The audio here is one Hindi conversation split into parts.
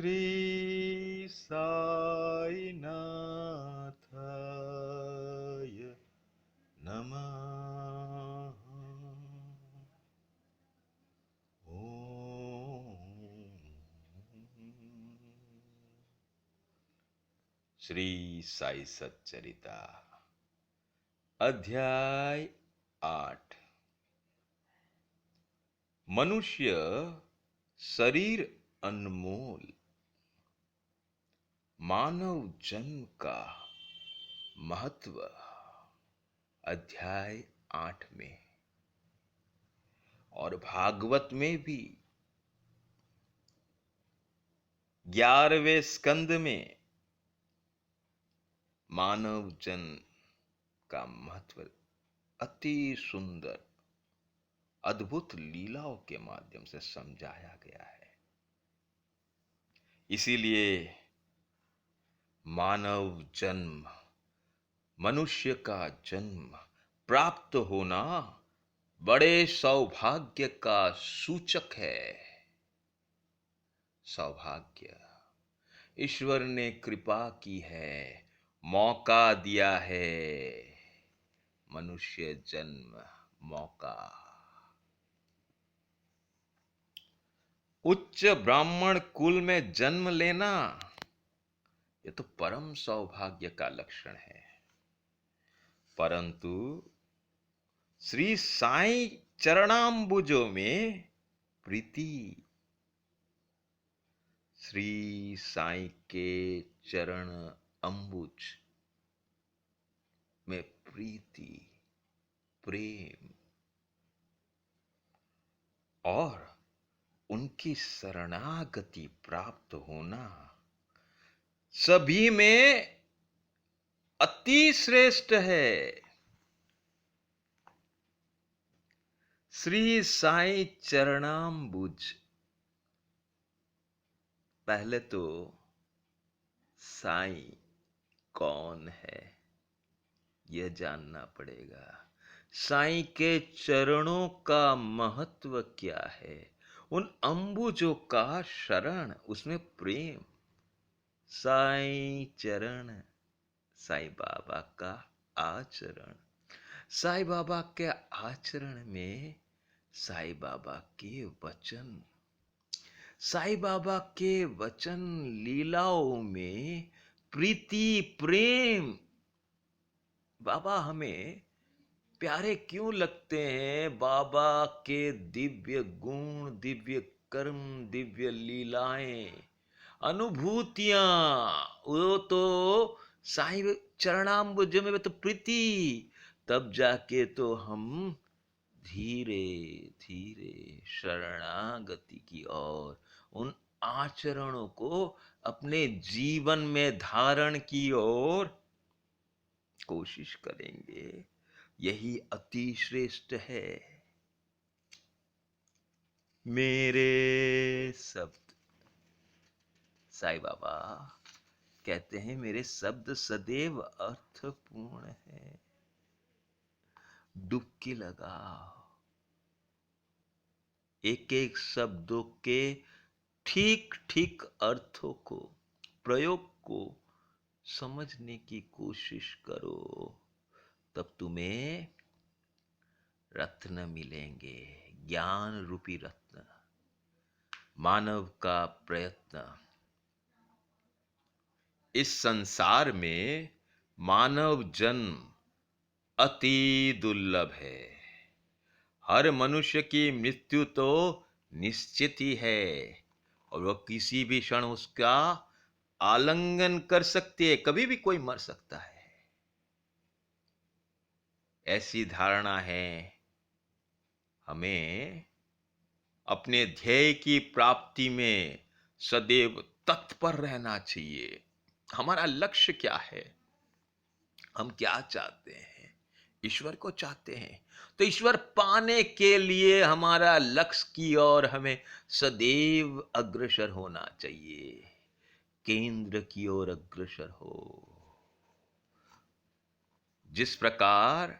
श्री साईनाथाय नमः। श्री साई सच्चरिता अध्याय 8। मनुष्य शरीर अनमोल। मानव जन्म का महत्व अध्याय 8 में और भागवत में भी 11वें स्कंद में मानव जन्म का महत्व अति सुंदर अद्भुत लीलाओं के माध्यम से समझाया गया है। इसीलिए मानव जन्म, मनुष्य का जन्म प्राप्त होना बड़े सौभाग्य का सूचक है। सौभाग्य ईश्वर ने कृपा की है, मौका दिया है। मनुष्य जन्म मौका। उच्च ब्राह्मण कुल में जन्म लेना यह तो परम सौभाग्य का लक्षण है। परंतु श्री साईं चरणाम्बुजों में प्रीति, श्री साईं के चरण अंबुज में प्रीति, प्रेम और उनकी शरणागति प्राप्त होना सभी में अति श्रेष्ठ है। श्री साईं चरणाम्बुज। पहले तो साईं कौन है यह जानना पड़ेगा। साईं के चरणों का महत्व क्या है, उन अंबुजों का शरण, उसमें प्रेम। साईं चरण, साईं बाबा का आचरण। साईं बाबा के आचरण में साईं बाबा के वचन, साईं बाबा के वचन लीलाओं में प्रीति, प्रेम। बाबा हमें प्यारे क्यों लगते हैं? बाबा के दिव्य गुण, दिव्य कर्म, दिव्य लीलाएं, अनुभूतियां, वो तो साईं चरणाम्बुज में तो प्रीति। तब जाके तो हम धीरे धीरे शरणागति की ओर, उन आचरणों को अपने जीवन में धारण की ओर कोशिश करेंगे। यही अति श्रेष्ठ है। मेरे शब्द, साईं बाबा कहते हैं, मेरे शब्द सदैव अर्थपूर्ण है। डुबकी लगाओ, एक एक शब्दों के ठीक ठीक अर्थों को, प्रयोग को समझने की कोशिश करो। तब तुम्हें रत्न मिलेंगे, ज्ञान रूपी रत्न। मानव का प्रयत्न। इस संसार में मानव जन्म अति दुर्लभ है। हर मनुष्य की मृत्यु तो निश्चित ही है और वह किसी भी क्षण उसका आलिंगन कर सकती है। कभी भी कोई मर सकता है, ऐसी धारणा है। हमें अपने ध्येय की प्राप्ति में सदैव तत्पर रहना चाहिए। हमारा लक्ष्य क्या है, हम क्या चाहते हैं? ईश्वर को चाहते हैं तो ईश्वर पाने के लिए हमारा लक्ष्य की ओर हमें सदैव अग्रसर होना चाहिए। केंद्र की ओर अग्रसर हो। जिस प्रकार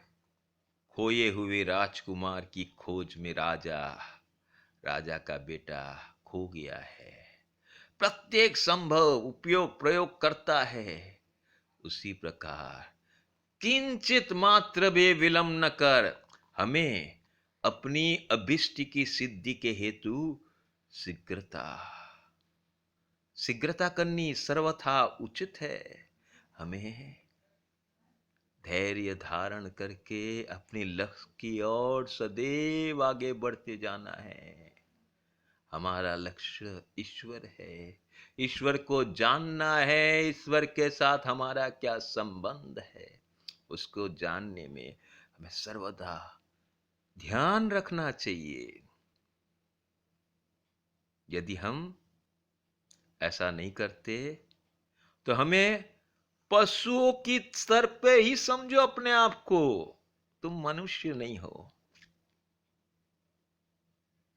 खोए हुए राजकुमार की खोज में राजा का बेटा खो गया है, प्रत्येक संभव उपयोग प्रयोग करता है, उसी प्रकार किंचित मात्र भी विलंब न कर हमें अपनी अभिष्ट की सिद्धि के हेतु शीघ्रता शीघ्रता करनी सर्वथा उचित है। हमें धैर्य धारण करके अपने लक्ष्य की ओर सदैव आगे बढ़ते जाना है। हमारा लक्ष्य ईश्वर है, ईश्वर को जानना है, ईश्वर के साथ हमारा क्या संबंध है, उसको जानने में हमें सर्वदा ध्यान रखना चाहिए। यदि हम ऐसा नहीं करते तो हमें पशुओं की स्तर पे ही समझो अपने आप को, तुम मनुष्य नहीं हो।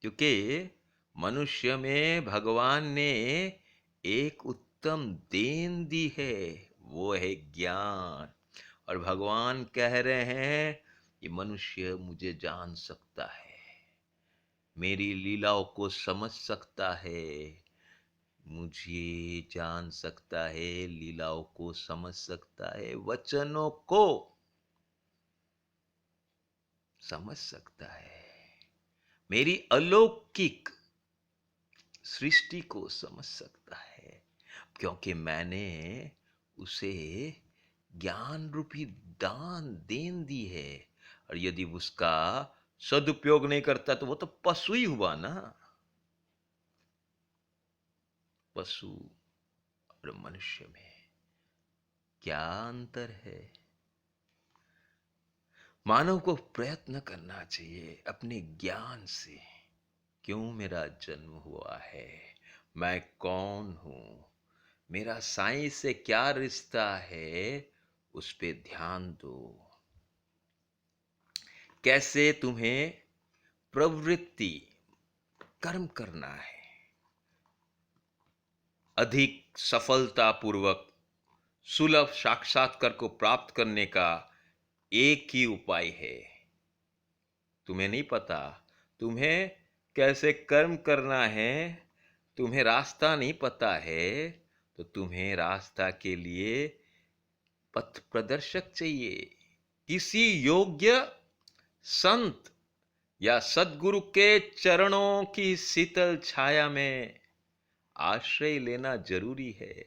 क्योंकि मनुष्य में भगवान ने एक उत्तम देन दी है, वो है ज्ञान। और भगवान कह रहे हैं कि मनुष्य मुझे जान सकता है, मेरी लीलाओं को समझ सकता है, मुझे जान सकता है, लीलाओं को समझ सकता है, वचनों को समझ सकता है, मेरी अलौकिक सृष्टि को समझ सकता है, क्योंकि मैंने उसे ज्ञान रूपी दान देन दी है। और यदि उसका सदुपयोग नहीं करता तो वो तो पशु ही हुआ ना। पशु और मनुष्य में क्या अंतर है? मानव को प्रयत्न करना चाहिए अपने ज्ञान से, क्यों मेरा जन्म हुआ है, मैं कौन हूं, मेरा साईं से क्या रिश्ता है, उस पे ध्यान दो। कैसे तुम्हें प्रवृत्ति कर्म करना है, अधिक सफलतापूर्वक सुलभ साक्षात्कार को प्राप्त करने का एक ही उपाय है। तुम्हें नहीं पता तुम्हें कैसे कर्म करना है, तुम्हें रास्ता नहीं पता है, तो तुम्हें रास्ता के लिए पथ प्रदर्शक चाहिए। किसी योग्य संत या सद्गुरु के चरणों की शीतल छाया में आश्रय लेना जरूरी है।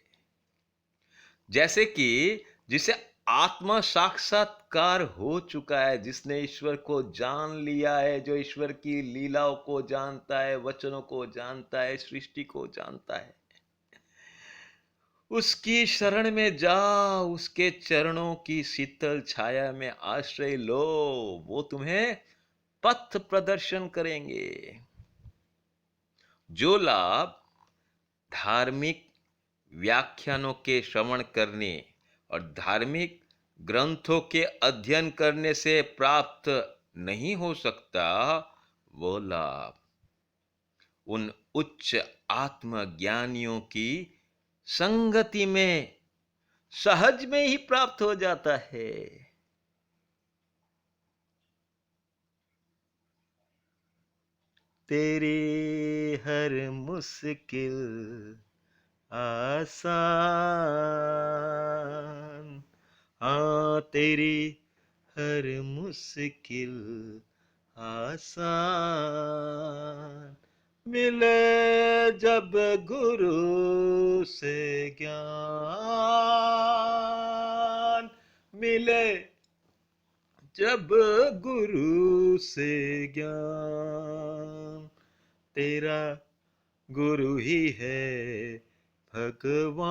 जैसे कि जिसे आत्मा साक्षात्कार हो चुका है, जिसने ईश्वर को जान लिया है, जो ईश्वर की लीलाओं को जानता है, वचनों को जानता है, सृष्टि को जानता है, उसकी शरण में जाओ, उसके चरणों की शीतल छाया में आश्रय लो, वो तुम्हें पथ प्रदर्शन करेंगे। जो लाभ धार्मिक व्याख्यानों के श्रवण करने और धार्मिक ग्रंथों के अध्ययन करने से प्राप्त नहीं हो सकता, वो लाभ उन उच्च आत्मज्ञानियों की संगति में सहज में ही प्राप्त हो जाता है। तेरी हर मुश्किल आसान, हाँ तेरी हर मुश्किल आसान, मिले जब गुरु से ज्ञान, मिले जब गुरु से ज्ञान, तेरा गुरु ही है भगवान,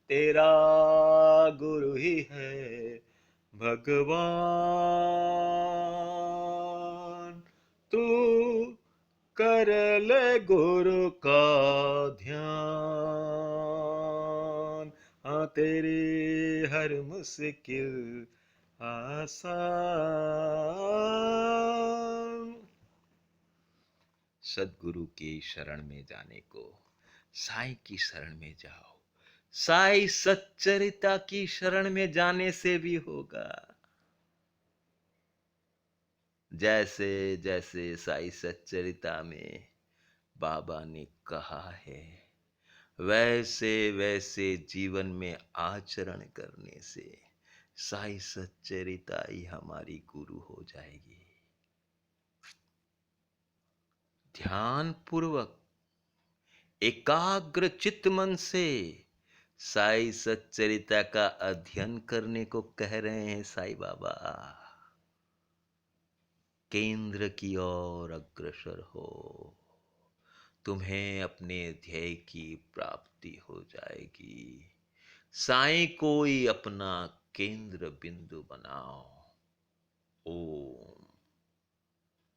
तेरा गुरु ही है भगवान। तू कर ले गुरु का ध्यान, हाँ तेरी हर मुश्किल आसान। सदगुरु की शरण में जाने को साईं की शरण में जाओ, साईं सच्चरिता की शरण में जाने से भी होगा। जैसे जैसे साई सच्चरिता में बाबा ने कहा है, वैसे वैसे जीवन में आचरण करने से साई सच्चरिता ही हमारी गुरु हो जाएगी। ध्यान पूर्वक एकाग्र चित्त मन से साई सच्चरिता का अध्ययन करने को कह रहे हैं साईं बाबा। केंद्र की ओर अग्रसर हो, तुम्हें अपने ध्येय की प्राप्ति हो जाएगी। साईं को ही अपना केंद्र बिंदु बनाओ। ओम